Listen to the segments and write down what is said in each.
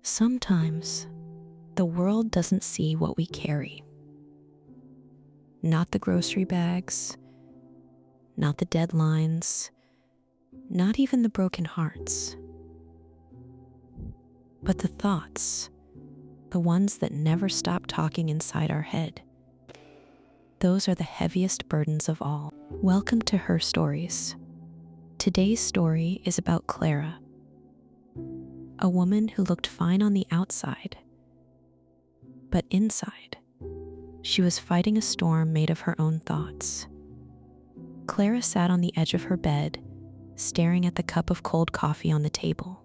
Sometimes the world doesn't see what we carry. Not the grocery bags, not the deadlines, not even the broken hearts, but the thoughts, the ones that never stop talking inside our head. Those are the heaviest burdens of all. Welcome to Her Stories. Today's story is about Clara, a woman who looked fine on the outside, but inside, she was fighting a storm made of her own thoughts. Clara sat on the edge of her bed, staring at the cup of cold coffee on the table.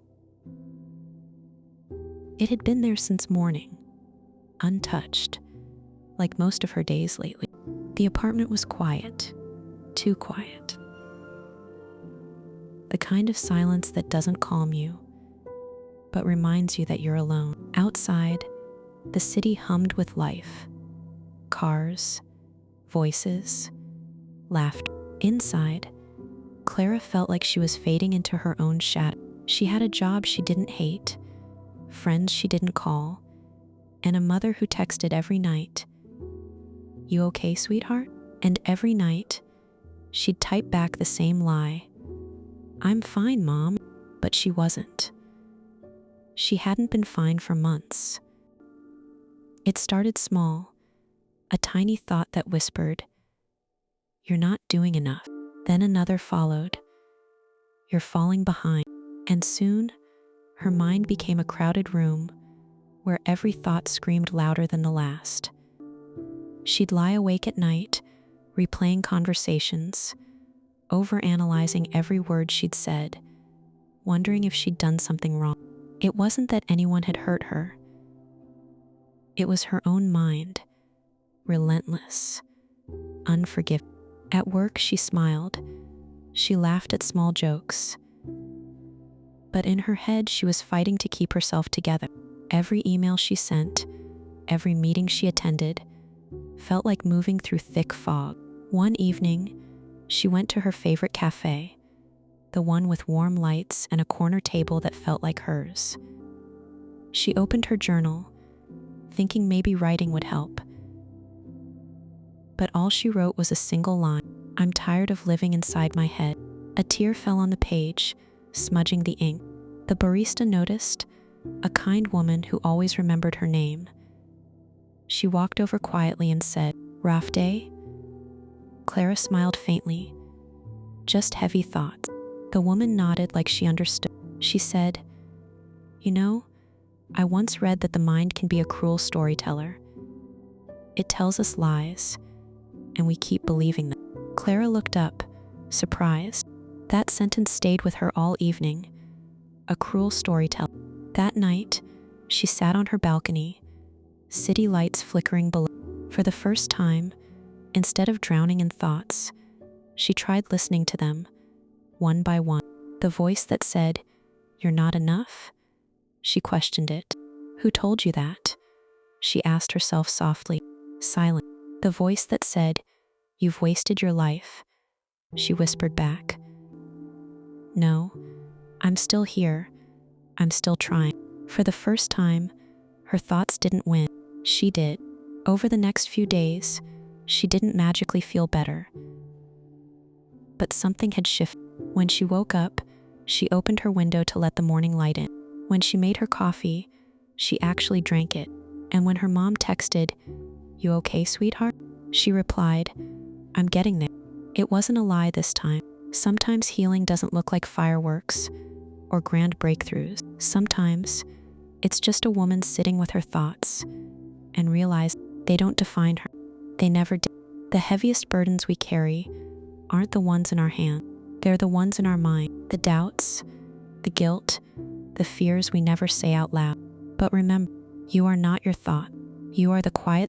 It had been there since morning, untouched, like most of her days lately. The apartment was quiet, too quiet. The kind of silence that doesn't calm you, but reminds you that you're alone. Outside, the city hummed with life. Cars, voices, laughter. Inside, Clara felt like she was fading into her own shadow. She had a job she didn't hate, friends she didn't call, and a mother who texted every night, "You okay, sweetheart?" And every night, she'd type back the same lie, "I'm fine, Mom," but she wasn't. She hadn't been fine for months. It started small, a tiny thought that whispered, "You're not doing enough." Then another followed, "You're falling behind." And soon, her mind became a crowded room where every thought screamed louder than the last. She'd lie awake at night, replaying conversations, overanalyzing every word she'd said, wondering if she'd done something wrong. It wasn't that anyone had hurt her. It was her own mind, relentless, unforgiving. At work, she smiled. She laughed at small jokes. But in her head, she was fighting to keep herself together. Every email she sent, every meeting she attended, felt like moving through thick fog. One evening, she went to her favorite cafe, the one with warm lights and a corner table that felt like hers. She opened her journal, thinking maybe writing would help. But all she wrote was a single line, "I'm tired of living inside my head." A tear fell on the page, smudging the ink. The barista noticed, a kind woman who always remembered her name. She walked over quietly and said, "Rough day?" Clara smiled faintly. "Just heavy thoughts." The woman nodded like she understood. She said, "You know, I once read that the mind can be a cruel storyteller. It tells us lies, and we keep believing them." Clara looked up, surprised. That sentence stayed with her all evening. A cruel storyteller. That night, she sat on her balcony, city lights flickering below. For the first time, instead of drowning in thoughts, she tried listening to them, one by one. The voice that said, "You're not enough?" She questioned it. "Who told you that?" she asked herself softly. Silent. The voice that said, "You've wasted your life," she whispered back. "No, I'm still here. I'm still trying." For the first time, her thoughts didn't win. She did. Over the next few days, she didn't magically feel better. But something had shifted. When she woke up, she opened her window to let the morning light in. When she made her coffee, she actually drank it. And when her mom texted, "You okay, sweetheart?" she replied, "I'm getting there." It wasn't a lie this time. Sometimes healing doesn't look like fireworks or grand breakthroughs. Sometimes it's just a woman sitting with her thoughts and realize they don't define her. They never did. The heaviest burdens we carry aren't the ones in our hand. They're the ones in our mind. The doubts, the guilt, the fears we never say out loud. But remember, you are not your thought. You are the quiet